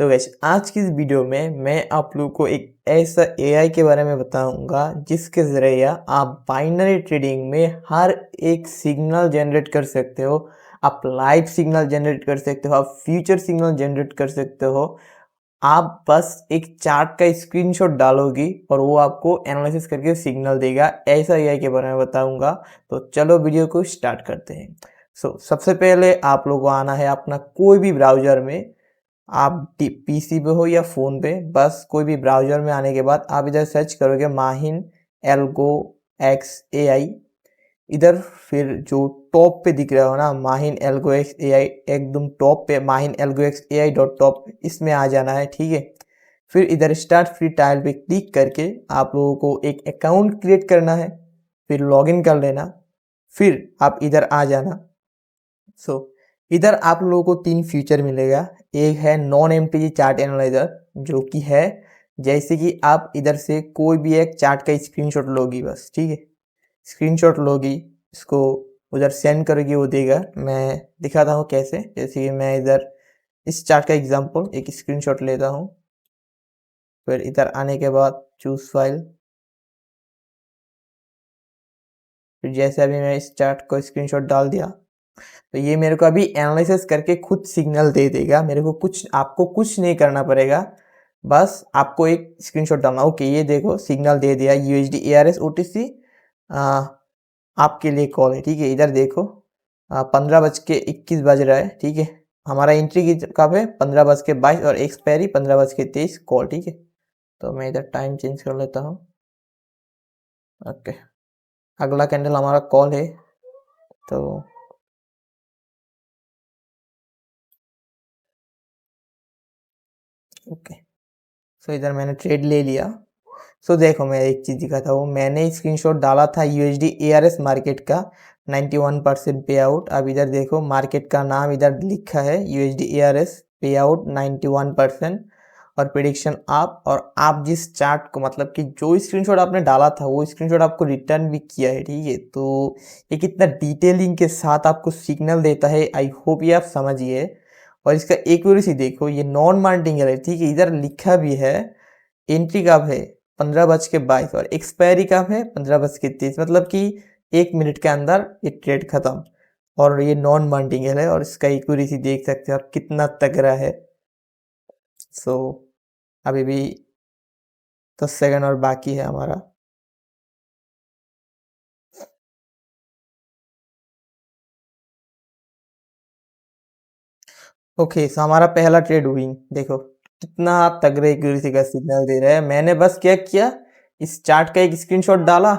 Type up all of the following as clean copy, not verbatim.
तो गाइस आज की इस वीडियो में मैं आप लोगों को एक ऐसा एआई के बारे में बताऊंगा जिसके ज़रिए आप बाइनरी ट्रेडिंग में हर एक सिग्नल जनरेट कर सकते हो। आप लाइव सिग्नल जनरेट कर सकते हो, आप फ्यूचर सिग्नल जनरेट कर सकते हो। आप बस एक चार्ट का स्क्रीनशॉट डालोगी और वो आपको एनालिसिस करके सिग्नल देगा। ऐसा एआई के बारे में बताऊंगा। तो चलो वीडियो को स्टार्ट करते हैं। सबसे पहले आप लोगों को आना है अपना कोई भी ब्राउज़र में। आप पीसी पे हो या फ़ोन पे, बस कोई भी ब्राउज़र में आने के बाद आप इधर सर्च करोगे माहिन एल्गो एक्स एआई। इधर फिर जो टॉप पे दिख रहा हो ना माहिन एल्गो एक्स एआई, एकदम टॉप पे Mahin algo x AI dot top, इसमें आ जाना है। ठीक है, फिर इधर स्टार्ट फ्री ट्रायल पे क्लिक करके आप लोगों को एक अकाउंट क्रिएट करना है, फिर लॉगिन कर लेना, फिर आप इधर आ जाना। सो इधर आप लोगों को तीन फीचर मिलेगा। एक है नॉन एमटीजी चार्ट एनालाइजर, जो कि है जैसे कि आप इधर से कोई भी एक चार्ट का स्क्रीनशॉट लोगी, बस ठीक है, स्क्रीनशॉट लोगी, इसको उधर सेंड करोगी, वो देगा। मैं दिखाता हूँ कैसे। जैसे कि मैं इधर इस चार्ट का एग्जांपल एक स्क्रीनशॉट लेता हूँ, फिर इधर आने के बाद चूज फाइल, फिर जैसे अभी मैं इस चार्ट को स्क्रीनशॉट डाल दिया तो ये मेरे को अभी एनालिसिस करके खुद सिग्नल दे देगा। मेरे को कुछ, आपको कुछ नहीं करना पड़ेगा, बस आपको एक स्क्रीनशॉट डालना। ओके, ये देखो सिग्नल दे दिया यूएसडी एआरएस ओटीसी आपके लिए कॉल है। ठीक है, इधर देखो 15:21 बज रहा है। ठीक है, हमारा एंट्री की कब है 15:22 और एक्सपायरी 15:23 कॉल। ठीक है, तो मैं इधर टाइम चेंज कर लेता हूँ। ओके, अगला कैंडल हमारा कॉल है, तो ओके, सो इधर मैंने ट्रेड ले लिया। सो देखो मैं एक चीज़ दिखाता हूँ, मैंने स्क्रीनशॉट डाला था यूएसडी एआरएस मार्केट का 91% पे आउट। अब इधर देखो मार्केट का नाम इधर लिखा है यूएसडी एआरएस पे आउट 91% और प्रिडिक्शन आप। और आप जिस चार्ट को, मतलब कि जो स्क्रीनशॉट आपने डाला था वो स्क्रीनशॉट आपको रिटर्न भी किया है। ठीक है, तो ये कितना डिटेलिंग के साथ आपको सिग्नल देता है, आई होप ये आप समझिए। और इसका एक्यूरेसी देखो, ये नॉन मार्टिंगल है। ठीक है, इधर लिखा भी है एंट्री कब है 15:22 और एक्सपायरी कब है 15:30, मतलब कि 1 मिनट के अंदर ये ट्रेड खत्म। और ये नॉन मार्टिंगल है और इसका एक्यूरेसी देख सकते हो आप कितना तगड़ा है। सो अभी भी 10 सेकंड और बाकी है हमारा। ओके, सो हमारा पहला ट्रेड विन देखो कितना तगड़े एक्यूरेसी का सिग्नल दे रहा है। मैंने बस क्या किया, इस चार्ट का एक स्क्रीनशॉट डाला,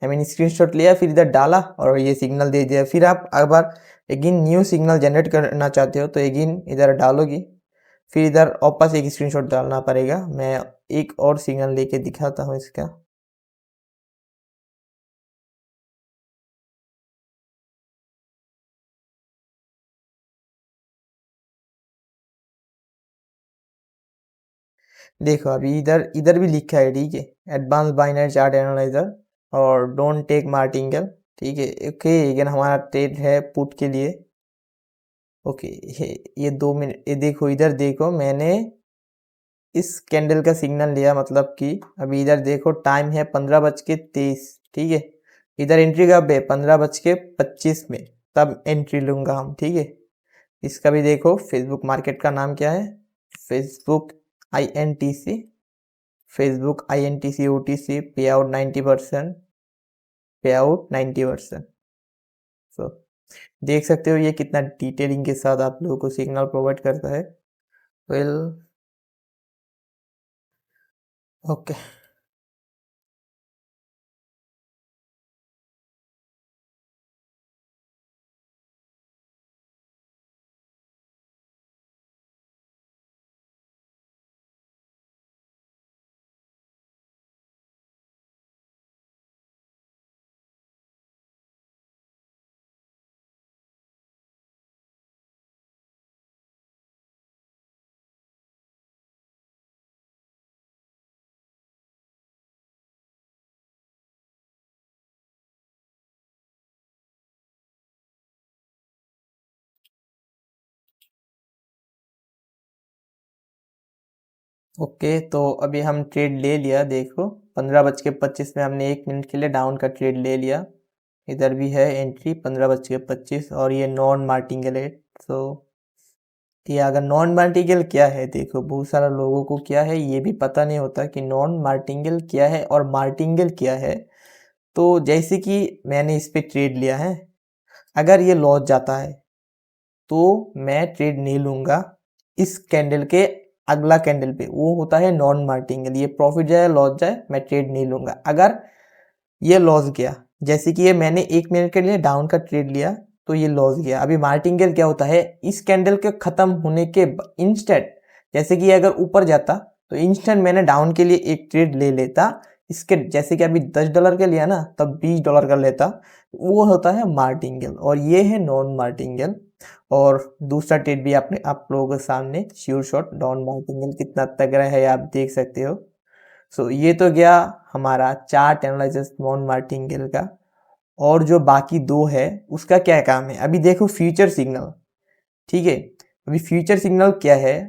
आई मीन स्क्रीनशॉट लिया, फिर इधर डाला और ये सिग्नल दे दिया। फिर आप अगर अगेन न्यू सिग्नल जनरेट करना चाहते हो तो अगेन इधर डालोगी, फिर इधर वापस एक स्क्रीनशॉट डालना पड़ेगा। मैं एक और सिग्नल लेके दिखाता हूँ इसका। देखो अभी इधर इधर भी लिखा है, ठीक है, एडवांस बाइनरी चार्ट एनालाइजर और डोंट टेक मार्टिंगल। ठीक है, ओके, लेकिन हमारा ट्रेड है पुट के लिए। ओके, ये 2 मिनट, ये देखो इधर देखो, मैंने इस कैंडल का सिग्नल लिया, मतलब कि अभी इधर देखो टाइम है 15:23। ठीक है, इधर एंट्री कब है 15:25 में, तब एंट्री लूंगा हम। ठीक है, इसका भी देखो, फेसबुक मार्केट का नाम क्या है, Facebook I N T C, Facebook I N T C O T C, pay out 90%, पे आउट 90%। सो देख सकते हो ये कितना डिटेलिंग के साथ आप लोगों को सिग्नल प्रोवाइड करता है। Well, okay. ओके, तो अभी हम ट्रेड ले लिया, देखो 15:25 में हमने 1 मिनट के लिए डाउन का ट्रेड ले लिया। इधर भी है एंट्री 15:25 और ये नॉन मार्टिंगल है। तो ये अगर नॉन मार्टिंगल क्या है, देखो बहुत सारा लोगों को क्या है ये भी पता नहीं होता कि नॉन मार्टिंगल क्या है और मार्टिंगल क्या है। तो जैसे कि मैंने इस पे ट्रेड लिया है, अगर ये लॉस जाता है तो मैं ट्रेड नहीं लूंगा इस कैंडल के अगला कैंडल पे, वो होता है नॉन मार्टिंगल। ये प्रॉफिट जाए लॉस जाए मैं ट्रेड नहीं लूंगा। अगर ये लॉस गया, जैसे कि ये मैंने 1 मिनट के लिए डाउन का ट्रेड लिया तो ये लॉस गया। अभी मार्टिंगल क्या होता है, इस कैंडल के खत्म होने के इंस्टेंट, जैसे कि अगर ऊपर जाता तो इंस्टेंट मैंने डाउन के लिए एक ट्रेड ले लेता। इसके जैसे कि अभी $10 का लिया ना, तब $20 का लेता। वो होता है मार्टिंगल और ये है नॉन मार्टिंगल। और दूसरा ट्रेड भी आपने आप लोगों के सामने श्योर शॉट नॉन मार्टिंगल कितना तगड़ा है आप देख सकते हो। सो ये तो गया हमारा चार्ट एनालिसिस नॉन मार्टिंगल का। और जो बाकी दो है उसका क्या काम है, अभी देखो फ्यूचर सिग्नल। ठीक है, अभी फ्यूचर सिग्नल क्या है,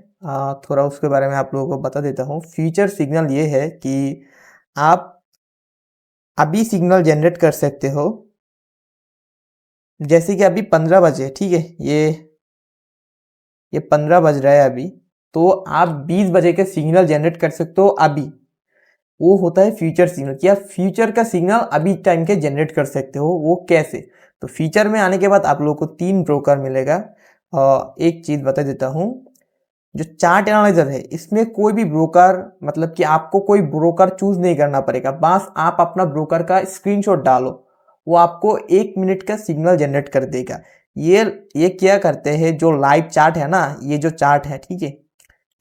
थोड़ा उसके बारे में आप लोगों को बता देता हूँ। फ्यूचर सिग्नल ये है कि आप अभी सिग्नल जनरेट कर सकते हो। जैसे कि अभी 15 बजे, ठीक है, ये 15 बज रहा है अभी, तो आप 20 बजे के सिग्नल जनरेट कर सकते हो अभी। वो होता है फ्यूचर सिग्नल, कि आप फ्यूचर का सिग्नल अभी टाइम के जनरेट कर सकते हो। वो कैसे, तो फ्यूचर में आने के बाद आप लोगों को 3 ब्रोकर मिलेगा। एक चीज बता देता हूँ, जो चार्ट एनालाइजर है इसमें कोई भी ब्रोकर, मतलब कि आपको कोई ब्रोकर चूज नहीं करना पड़ेगा, बस आप अपना ब्रोकर का स्क्रीनशॉट डालो, वो आपको 1 मिनट का सिग्नल जनरेट कर देगा। ये क्या करते हैं, जो लाइव चार्ट है ना, ये जो चार्ट है, ठीक है,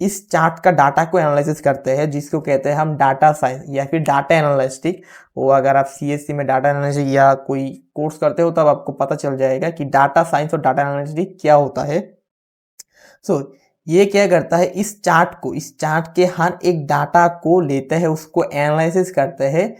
इस चार्ट का डाटा को एनालिसिस करते हैं, जिसको कहते हैं हम डाटा साइंस या फिर डाटा एनालिस्टिक। वो अगर आप सीएससी में डाटा एनालिसिस या कोई कोर्स करते हो तब आपको पता चल जाएगा कि डाटा साइंस और डाटा एनालिस्टिक क्या होता है। सो ये क्या करता है, इस चार्ट के हर एक डाटा को लेता है, उसको एनालिसिस करता है,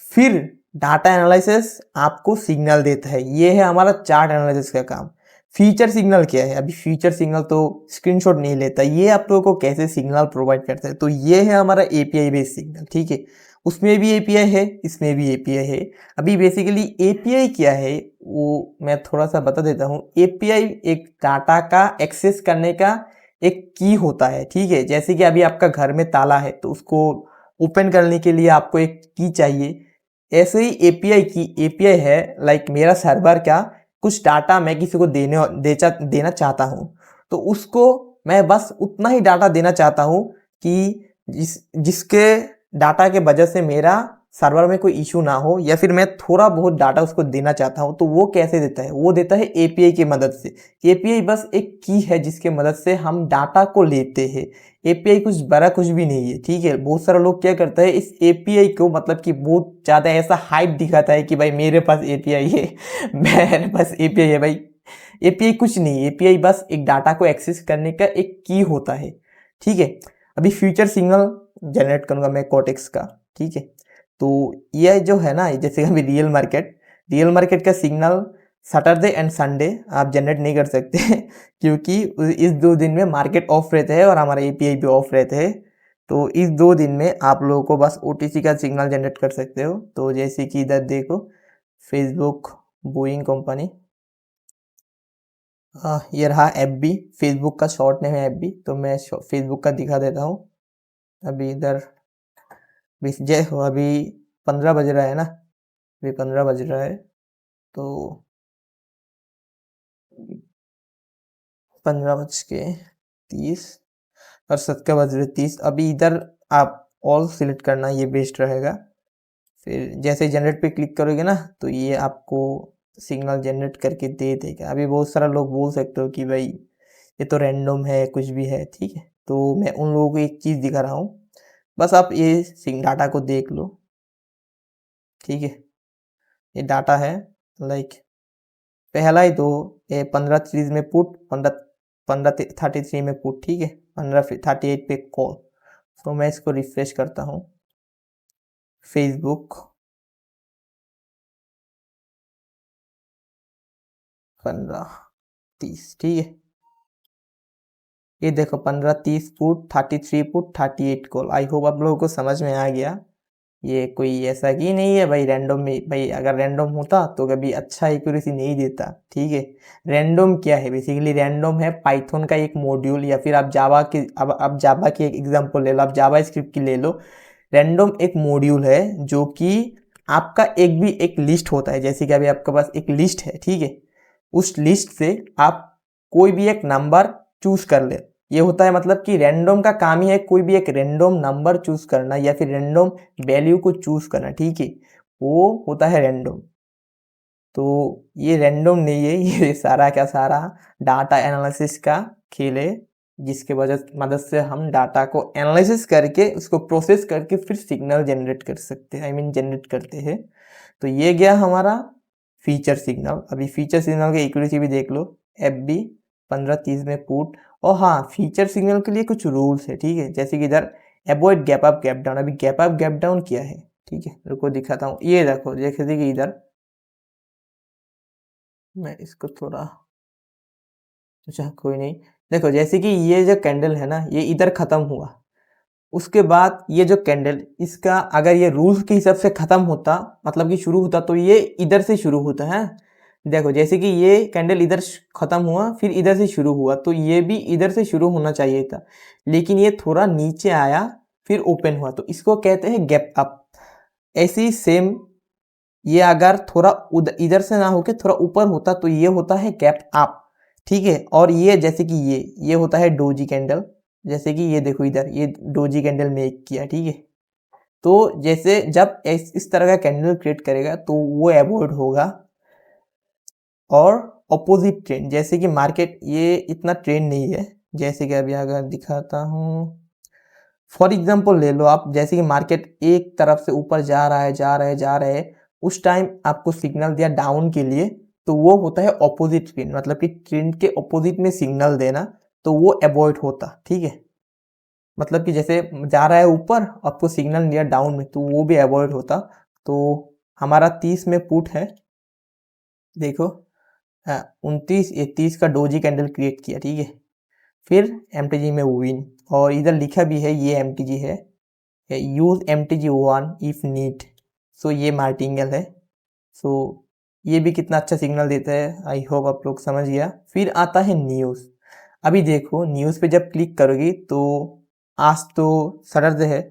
फिर डाटा एनालिसिस आपको सिग्नल देता है। ये है हमारा चार्ट एनालिसिस का काम। फीचर सिग्नल क्या है, अभी फीचर सिग्नल तो स्क्रीनशॉट नहीं लेता, ये आप लोगों को कैसे सिग्नल प्रोवाइड करता है, तो ये है हमारा एपीआई बेस्ड सिग्नल। ठीक है, उसमें भी एपीआई है, इसमें भी एपीआई है। अभी बेसिकली एपीआई क्या है वो मैं थोड़ा सा बता देता हूँ। एपीआई एक डाटा का एक्सेस करने का एक की होता है। ठीक है, जैसे कि अभी आपका घर में ताला है तो उसको ओपन करने के लिए आपको एक की चाहिए। ऐसे ही एपीआई है, लाइक मेरा सर्वर का कुछ डाटा मैं किसी को देना चाहता हूँ, तो उसको मैं बस उतना ही डाटा देना चाहता हूँ कि जिसके डाटा के वजह से मेरा सर्वर में कोई इशू ना हो, या फिर मैं थोड़ा बहुत डाटा उसको देना चाहता हूँ। तो वो कैसे देता है, वो देता है एपीआई की मदद से। एपीआई बस एक की है जिसके मदद से हम डाटा को लेते हैं। एपीआई कुछ बड़ा कुछ भी नहीं है। ठीक है, बहुत सारे लोग क्या करते हैं, इस एपीआई को मतलब कि बहुत ज़्यादा ऐसा हाइप दिखाता है कि भाई मेरे पास एपीआई है मेरे पास एपीआई है। भाई एपीआई कुछ नहीं, एपीआई बस एक डाटा को एक्सेस करने का एक की होता है। ठीक है, अभी फ्यूचर सिग्नल जनरेट करूंगा मैं कोटेक्स का। ठीक है, तो ये जो है ना, जैसे अभी रियल मार्केट का सिग्नल सैटरडे एंड संडे आप जनरेट नहीं कर सकते क्योंकि इस 2 दिन में मार्केट ऑफ रहते हैं और हमारा एपीआई भी ऑफ रहते हैं। तो इस 2 दिन में आप लोगों को बस ओटीसी का सिग्नल जनरेट कर सकते हो। तो जैसे कि इधर देखो, फेसबुक, बोइंग कंपनी, ये रहा एफ बी, फेसबुक का शॉर्ट नेम है एफ बी, तो मैं फेसबुक का दिखा देता हूँ। अभी इधर जय हो, अभी 15 बज रहा है ना, अभी 15 बज रहा है, तो 15:30 और 17:30। अभी इधर आप ऑल सिलेक्ट करना, ये बेस्ट रहेगा। फिर जैसे जनरेट पे क्लिक करोगे ना, तो ये आपको सिग्नल जनरेट करके दे देगा। अभी बहुत सारा लोग बोल सकते हो कि भाई ये तो रैंडम है, कुछ भी है। ठीक है, तो मैं उन लोगों को एक चीज़ दिखा रहा हूँ, बस आप ये डाटा को देख लो। ठीक है, ये डाटा है, लाइक पहला ही दो, ये 15:30 में पुट, 15:33 में पुट। ठीक है, 15:38 पे कॉल। तो मैं इसको रिफ्रेश करता हूँ, फेसबुक 15:30। ठीक है, ये देखो 15 30 put 33 put 38 call. I hope आप लोगों को समझ में आ गया। ये कोई ऐसा की नहीं है भाई रैंडम में, भाई अगर रैंडम होता तो कभी अच्छा एक्यूरेसी नहीं देता, ठीक है। रैंडम क्या है, बेसिकली रैंडम है पाइथन का एक मॉड्यूल, या फिर आप जावा की, अब आप जावा की एक एग्जांपल ले लो, आप जावा स्क्रिप्ट की ले लो। रैंडम एक मॉड्यूल है जो कि आपका एक लिस्ट होता है, जैसे कि अभी आपके पास एक लिस्ट है, ठीक है। उस लिस्ट से आप कोई भी एक नंबर चूज कर ले, ये होता है मतलब कि रैंडम का काम ही है कोई भी एक रैंडम नंबर चूज करना या फिर रैंडम वैल्यू को चूज करना, ठीक है। वो होता है रैंडम। तो ये रैंडम नहीं है, ये सारा का सारा डाटा एनालिसिस का खेल है, जिसके वजह मदद से हम डाटा को एनालिसिस करके उसको प्रोसेस करके फिर सिग्नल जनरेट कर सकते हैं, आई मीन जनरेट करते हैं। तो ये गया हमारा फीचर सिग्नल। अभी फीचर सिग्नल की एक्यूरेसी भी देख लो, FB 1530 में पुट। और हाँ, फीचर सिग्नल के लिए कुछ रूल्स है, ठीक है। जैसे कि इधर avoid gap up gap down. अभी गैप अप गैप डाउन क्या है, ठीक है, रुको दिखाता हूँ। ये देखो, जैसे कि इधर मैं इसको थोड़ा, अच्छा कोई नहीं। देखो जैसे कि ये जो कैंडल है ना, ये इधर खत्म हुआ, उसके बाद ये जो कैंडल, इसका अगर ये रूल्स के हिसाब से खत्म होता, मतलब कि शुरू होता, तो ये इधर से शुरू होता है। देखो जैसे कि ये कैंडल इधर खत्म हुआ, फिर इधर से शुरू हुआ, तो ये भी इधर से शुरू होना चाहिए था, लेकिन ये थोड़ा नीचे आया फिर ओपन हुआ, तो इसको कहते हैं गैप अप। ऐसे ही सेम ये अगर थोड़ा इधर से ना होके थोड़ा ऊपर होता तो ये होता है गैप अप, ठीक है। और ये जैसे कि ये होता है डोजी कैंडल। जैसे कि ये देखो इधर ये डोजी कैंडल मेक किया, ठीक है। तो जैसे जब इस तरह का कैंडल क्रिएट करेगा तो वो अवॉइड होगा। और अपोजिट ट्रेंड, जैसे कि मार्केट ये इतना ट्रेंड नहीं है, जैसे कि अभी अगर दिखाता हूँ, फॉर एग्जाम्पल ले लो आप, जैसे कि मार्केट एक तरफ से ऊपर जा रहा है जा रहा है, उस टाइम आपको सिग्नल दिया डाउन के लिए, तो वो होता है ऑपोजिट ट्रेंड, मतलब कि ट्रेंड के ऑपोजिट में सिग्नल देना, तो वो अवॉइड होता, ठीक है। मतलब कि जैसे जा रहा है ऊपर, आपको सिग्नल दिया डाउन में, तो वो भी अवॉइड होता। तो हमारा 30 में पुट है, देखो 29 ये 30 का डोजी कैंडल क्रिएट किया, ठीक है। फिर MTG में विन, और इधर लिखा भी है ये MTG है, यूज MTG1 इफ नीड। सो ये मार्टिंगल है। सो ये भी कितना अच्छा सिग्नल देता है, आई होप आप लोग समझ गया। फिर आता है न्यूज़। अभी देखो न्यूज़ पे जब क्लिक करोगी तो आज तो सैटरडे है,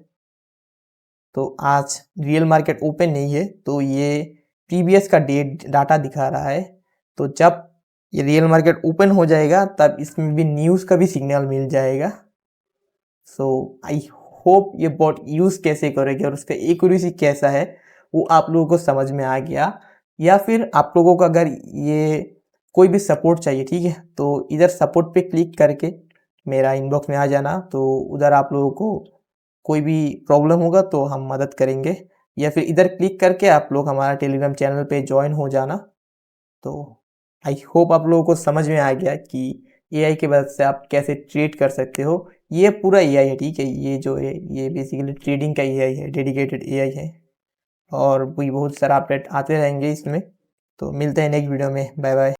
तो आज रियल मार्केट ओपन नहीं है, तो ये प्रीवियस का डेट डाटा दिखा रहा है। तो जब ये रियल मार्केट ओपन हो जाएगा तब इसमें भी न्यूज़ का भी सिग्नल मिल जाएगा। सो आई होप ये बॉट यूज़ कैसे करेंगे और उसका एक्यूरेसी कैसा है वो आप लोगों को समझ में आ गया। या फिर आप लोगों को अगर ये कोई भी सपोर्ट चाहिए, ठीक है, तो इधर सपोर्ट पे क्लिक करके मेरा इनबॉक्स में आ जाना, तो उधर आप लोगों को कोई भी प्रॉब्लम होगा तो हम मदद करेंगे। या फिर इधर क्लिक करके आप लोग हमारा टेलीग्राम चैनल पे ज्वाइन हो जाना। तो आई होप आप लोगों को समझ में आ गया कि एआई की मदद से आप कैसे ट्रेड कर सकते हो। ये पूरा एआई है, ठीक है, ये जो है ये बेसिकली ट्रेडिंग का एआई है, डेडिकेटेड एआई है। और भी बहुत सारा अपडेट आते रहेंगे इसमें। तो मिलते हैं नेक्स्ट वीडियो में, बाय बाय।